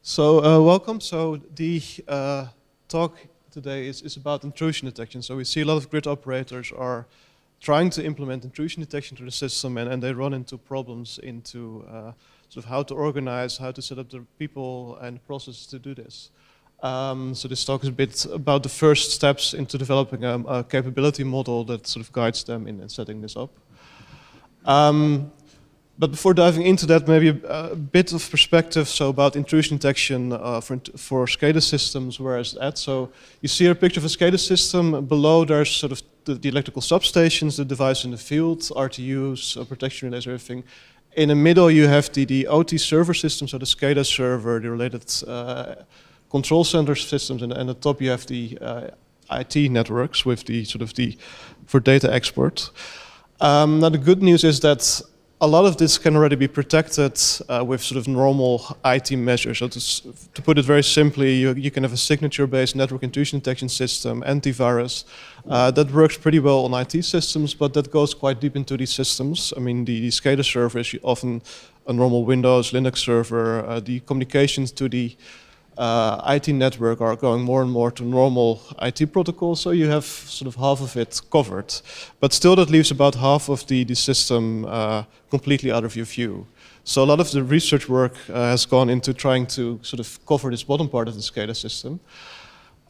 Welcome. So the talk today is about intrusion detection. So we see a lot of grid operators are trying to implement intrusion detection to the system, and they run into problems into sort of how to organize, how to set up the people and process to do this. So this talk is a bit about the first steps into developing a capability model that sort of guides them in setting this up. But before diving into that, maybe a bit of perspective about intrusion detection for SCADA systems, where is that? So you see a picture of a SCADA system. Below there's sort of the electrical substations, the device in the field, RTUs, protection relays, everything. In the middle you have the OT server system, so the SCADA server, the related control center systems, and at the top you have the IT networks with for data export. Now the good news is that a lot of this can already be protected with sort of normal IT measures. So to put it very simply, you can have a signature-based network intrusion detection system, antivirus, that works pretty well on IT systems, but that goes quite deep into these systems. I mean, the SCADA server is often a normal Windows, Linux server. The communications to the IT network are going more and more to normal IT protocols, so you have sort of half of it covered. But still that leaves about half of the system completely out of your view. So a lot of the research work has gone into trying to sort of cover this bottom part of the SCADA system.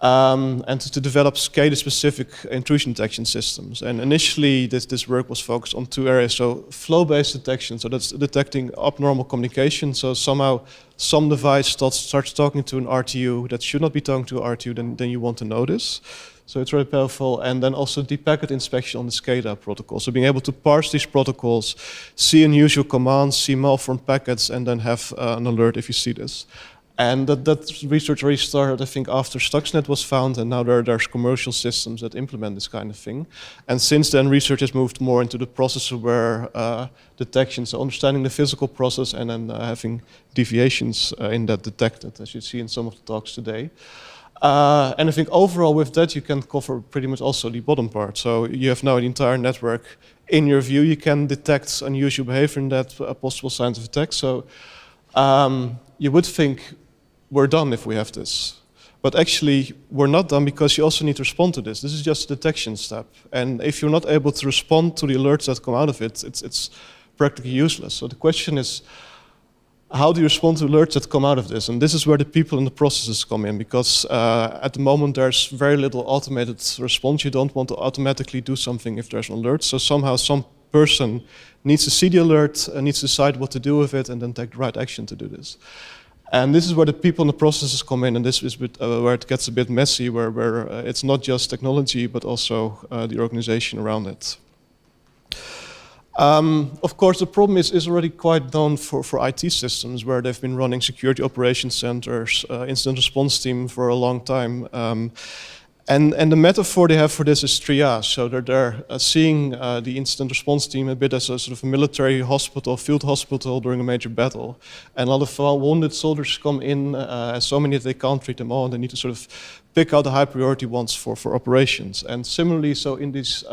And to develop SCADA-specific intrusion detection systems. And initially, this work was focused on two areas. So flow-based detection, so that's detecting abnormal communication. So somehow some device starts talking to an RTU that should not be talking to an RTU, then you want to know this. So it's very powerful. And then also the packet inspection on the SCADA protocol. So being able to parse these protocols, see unusual commands, see malformed packets, and then have an alert if you see this. And that research already started, I think, after Stuxnet was found, and now there's commercial systems that implement this kind of thing. And since then, research has moved more into the process-aware detection, so understanding the physical process and then having deviations in that detected, as you see in some of the talks today. And I think overall with that, you can cover pretty much also the bottom part. So you have now the entire network in your view. You can detect unusual behavior in that, possible signs of attack. So you would think, we're done if we have this. But actually, we're not done because you also need to respond to this. This is just a detection step. And if you're not able to respond to the alerts that come out of it, it's practically useless. So the question is, how do you respond to alerts that come out of this? And this is where the people and the processes come in, because at the moment there's very little automated response. You don't want to automatically do something if there's an alert. So somehow some person needs to see the alert, needs to decide what to do with it, and then take the right action to do this. And this is where the people and the processes come in, and this is where it gets a bit messy, where it's not just technology, but also the organization around it. Of course, the problem is already quite known for IT systems, where they've been running security operations centers, incident response team for a long time. And the metaphor they have for this is triage. So they're seeing the incident response team a bit as a sort of a military hospital, field hospital during a major battle. And a lot of wounded soldiers come in, so many that they can't treat them all, and they need to sort of pick out the high priority ones for operations. And similarly, so in these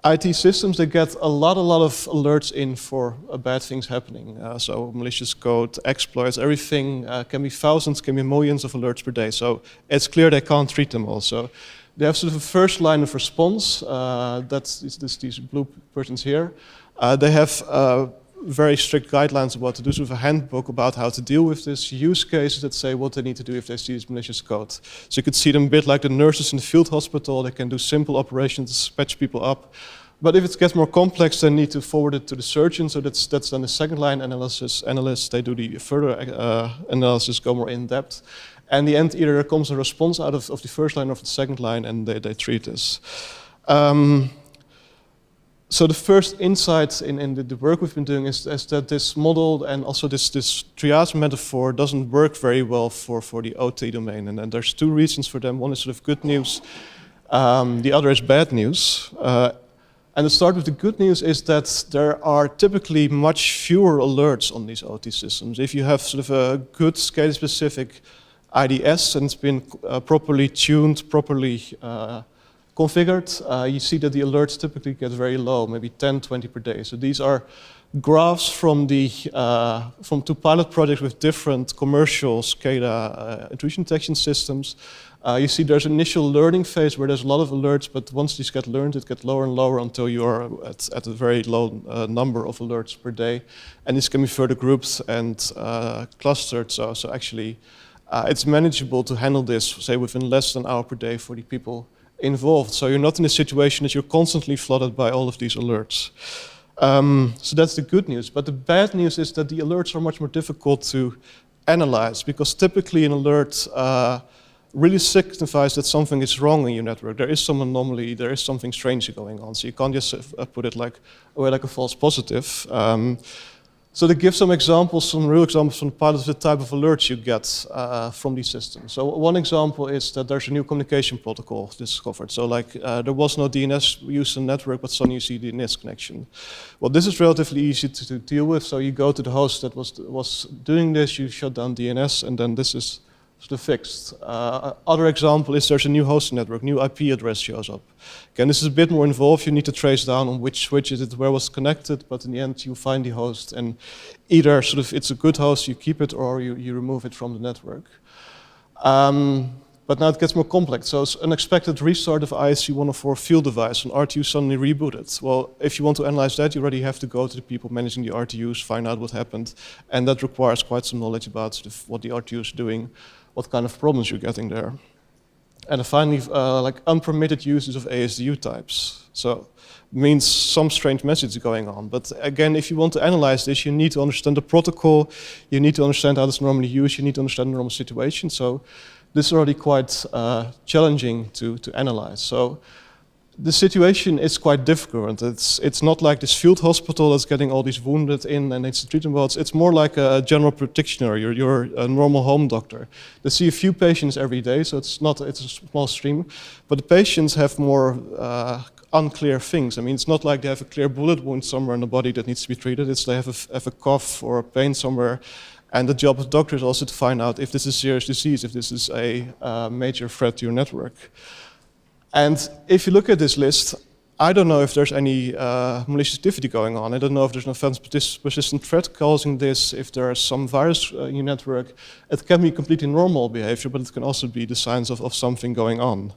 IT systems, they get a lot of alerts in for bad things happening. So malicious code, exploits, everything can be thousands, can be millions of alerts per day. So it's clear they can't treat them all. So they have sort of a first line of response. That's these blue persons here. They have very strict guidelines about what to do, sort of a handbook about how to deal with this, use cases that say what they need to do if they see this malicious code. So you could see them a bit like the nurses in the field hospital. They can do simple operations, patch people up. But if it gets more complex, they need to forward it to the surgeon. So that's then the second line analysis. Analysts, they do the further analysis, go more in depth. And in the end, either there comes a response out of the first line or the second line, and they treat this. So the first insight in the work we've been doing is that this model and also this triage metaphor doesn't work very well for the OT domain. And there's two reasons for them. One is sort of good news. The other is bad news. And to start with, the good news is that there are typically much fewer alerts on these OT systems. If you have sort of a good SCADA-specific IDS and it's been properly tuned, properly configured, you see that the alerts typically get very low, maybe 10, 20 per day. So these are graphs from two pilot projects with different commercial SCADA intrusion detection systems. You see there's an initial learning phase where there's a lot of alerts, but once these get learned, it gets lower and lower until you are at a very low number of alerts per day. And this can be further grouped and clustered, so actually it's manageable to handle this, say, within less than an hour per day for the people involved. So you're not in a situation that you're constantly flooded by all of these alerts. So that's the good news. But the bad news is that the alerts are much more difficult to analyze, because typically an alert really signifies that something is wrong in your network. There is some anomaly, there is something strange going on. So you can't just put it like a false positive. So to give some examples, some real examples from the pilot of the type of alerts you get from these systems. So one example is that there's a new communication protocol discovered. So like there was no DNS used in the network, but suddenly you see DNS connection. Well, this is relatively easy to deal with. So you go to the host that was doing this, you shut down DNS, and then this is sort of fixed. Other example is there's a new host network, new IP address shows up. Again, this is a bit more involved. You need to trace down on which switch is it, where was connected, but in the end you find the host, and either sort of it's a good host, you keep it, or you remove it from the network. But now it gets more complex. So it's unexpected restart of ISC104 field device, and RTU suddenly rebooted. Well, if you want to analyze that, you already have to go to the people managing the RTUs, find out what happened, and that requires quite some knowledge about sort of what the RTU is doing, what kind of problems you're getting there. And finally, like unpermitted uses of ASDU types. So means some strange message going on. But again, if you want to analyze this, you need to understand the protocol, you need to understand how it's normally used, you need to understand the normal situation. So this is already quite challenging to analyze. So the situation is quite different. It's not like this field hospital that's getting all these wounded in and needs to treat them well. It's more like a general practitioner. You're a normal home doctor. They see a few patients every day, so it's a small stream. But the patients have more unclear things. I mean, it's not like they have a clear bullet wound somewhere in the body that needs to be treated. It's they have a cough or a pain somewhere. And the job of the doctor is also to find out if this is a serious disease, if this is a major threat to your network. And if you look at this list, I don't know if there's any malicious activity going on. I don't know if there's an offense persistent threat causing this, if there's some virus in your network. It can be completely normal behavior, but it can also be the signs of something going on.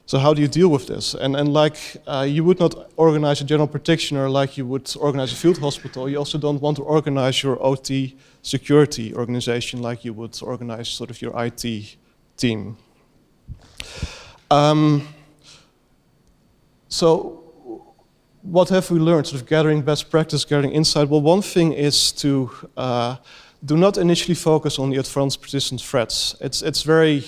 So how do you deal with this? And like you would not organize a general practitioner like you would organize a field hospital. You also don't want to organize your OT security organization like you would organize sort of your IT team. So what have we learned, sort of gathering best practice, gathering insight? Well, one thing is to do not initially focus on the advanced persistent threats. It's very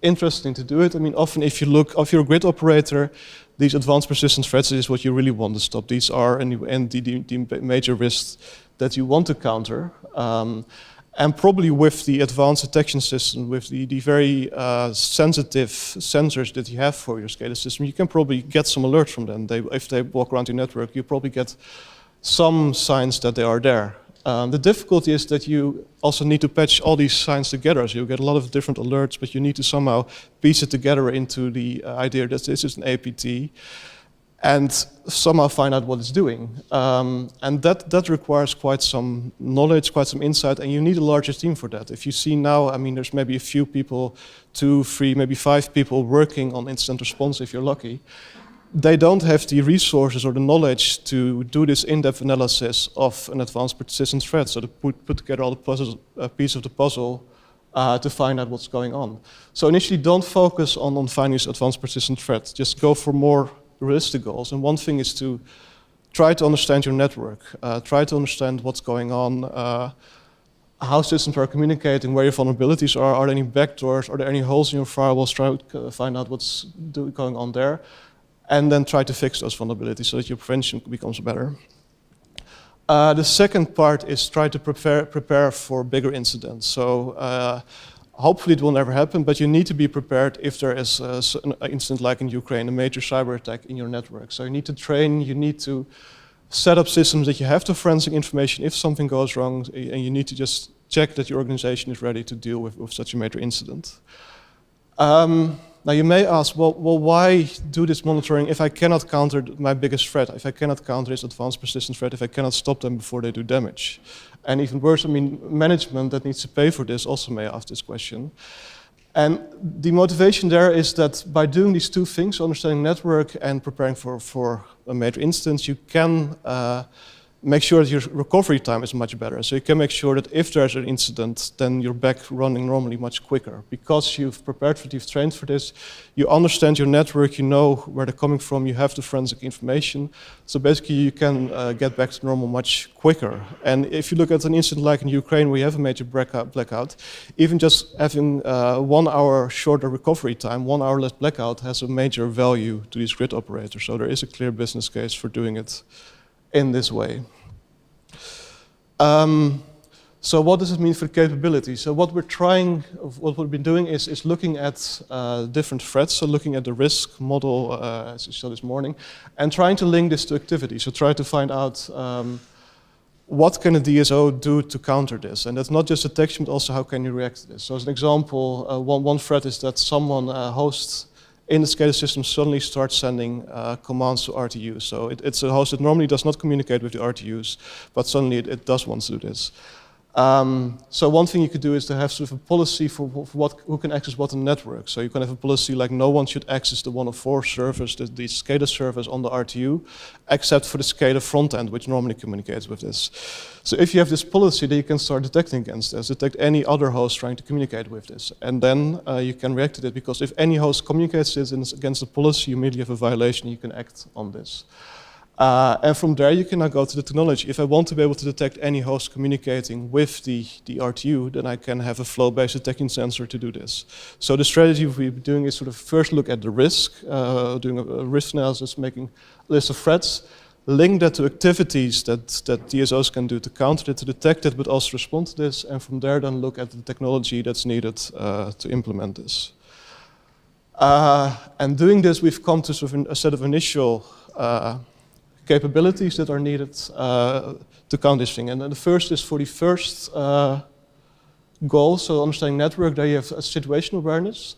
interesting to do it. I mean, often if you're a grid operator, these advanced persistent threats is what you really want to stop. These are the major risks that you want to counter. And probably with the advanced detection system, with the very sensitive sensors that you have for your SCADA system, you can probably get some alerts from them. If they walk around your network, you probably get some signs that they are there. The difficulty is that you also need to patch all these signs together. So you get a lot of different alerts, but you need to somehow piece it together into the idea that this is an APT. And somehow find out what it's doing. And that requires quite some knowledge, quite some insight, and you need a larger team for that. If you see now, I mean, there's maybe a few people, 2, 3, maybe 5 people working on incident response if you're lucky. They don't have the resources or the knowledge to do this in-depth analysis of an advanced persistent threat, so to put together all the pieces of the puzzle to find out what's going on. So initially don't focus on finding this advanced persistent threat, just go for more realistic goals. And one thing is to try to understand your network, try to understand what's going on, how systems are communicating, where your vulnerabilities are there any backdoors, are there any holes in your firewalls, try to find out what's going on there, and then try to fix those vulnerabilities so that your prevention becomes better. The second part is try to prepare for bigger incidents. So hopefully it will never happen, but you need to be prepared if there is an incident like in Ukraine, a major cyber attack in your network. So you need to train, you need to set up systems that you have the forensic information if something goes wrong, and you need to just check that your organization is ready to deal with such a major incident. Now you may ask, well, why do this monitoring if I cannot counter my biggest threat, if I cannot counter this advanced persistent threat, if I cannot stop them before they do damage? And even worse, I mean, management that needs to pay for this also may ask this question. And the motivation there is that by doing these two things, understanding network and preparing for a major instance, you can make sure that your recovery time is much better. So you can make sure that if there's an incident, then you're back running normally much quicker. Because you've prepared for it, you've trained for this, you understand your network, you know where they're coming from, you have the forensic information. So basically you can get back to normal much quicker. And if you look at an incident like in Ukraine where you have a major blackout, even just having 1 hour shorter recovery time, 1 hour less blackout has a major value to these grid operators. So there is a clear business case for doing it in this way. So what does it mean for the capability? So what we've been doing is looking at different threats, so looking at the risk model, as you saw this morning, and trying to link this to activity. So try to find out what can a DSO do to counter this? And that's not just detection, but also how can you react to this? So as an example, one threat is that someone hosts in the SCADA system suddenly starts sending commands to RTUs. So it's a host that normally does not communicate with the RTUs, but suddenly it does want to do this. So one thing you could do is to have sort of a policy for who can access what on the network. So you can have a policy like no one should access the 104 service, the SCADA service on the RTU, except for the SCADA front end, which normally communicates with this. So if you have this policy, then you can start detecting against this, detect any other host trying to communicate with this. And then you can react to it, because if any host communicates this against the policy, you immediately have a violation, you can act on this. And from there, you can now go to the technology. If I want to be able to detect any host communicating with the RTU, then I can have a flow-based detection sensor to do this. So the strategy we've been doing is sort of first look at the risk, doing a risk analysis, making a list of threats, link that to activities that DSOs can do to counter it, to detect it, but also respond to this, and from there then look at the technology that's needed to implement this. And doing this, we've come to sort of a set of initial capabilities that are needed to count this thing. And then the first is for the first goal, so understanding network, there you have situational awareness.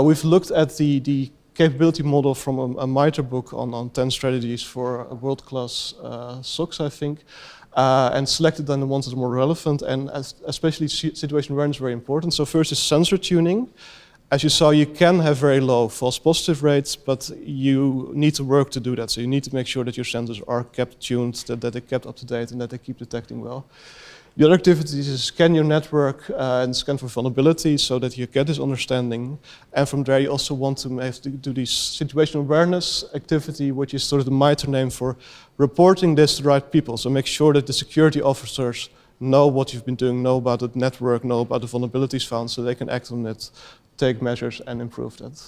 We've looked at the capability model from a MITRE book on 10 strategies for a world-class SOCs, I think, and selected then the ones that are more relevant, and especially situational awareness is very important. So first is sensor tuning. As you saw, you can have very low false positive rates, but you need to work to do that. So you need to make sure that your sensors are kept tuned, that they're kept up to date, and that they keep detecting well. The other activities is scan your network and scan for vulnerabilities so that you get this understanding. And from there, you also want to do this situational awareness activity, which is sort of the MITRE name for reporting this to the right people. So make sure that the security officers know what you've been doing, know about the network, know about the vulnerabilities found, so they can act on it, take measures and improve that.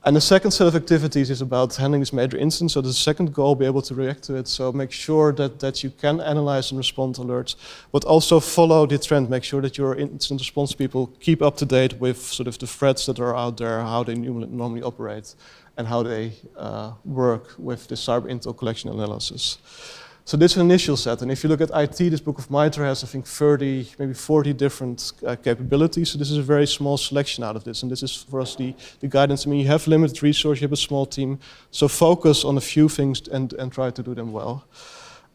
And the second set of activities is about handling this major instance. So the second goal, be able to react to it. So make sure that you can analyze and respond to alerts, but also follow the trend. Make sure that your incident response people keep up to date with sort of the threats that are out there, how they normally operate, and how they work with the cyber intel collection analysis. So this is an initial set, and if you look at IT, this book of MITRE has, I think, 30, maybe 40 different capabilities. So this is a very small selection out of this, and this is for us the guidance. I mean, you have limited resource, you have a small team, so focus on a few things and try to do them well.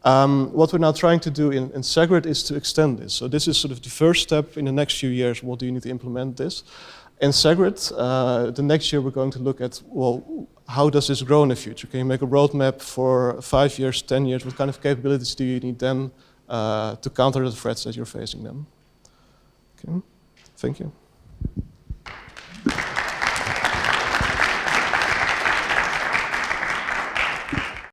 What we're now trying to do in SEGRID is to extend this. So this is sort of the first step. In the next few years, what do you need to implement this? In SEGRID, the next year we're going to look at, well, how does this grow in the future? Can you make a roadmap for 5 years, 10 years? What kind of capabilities do you need then to counter the threats that you're facing them? Okay, thank you.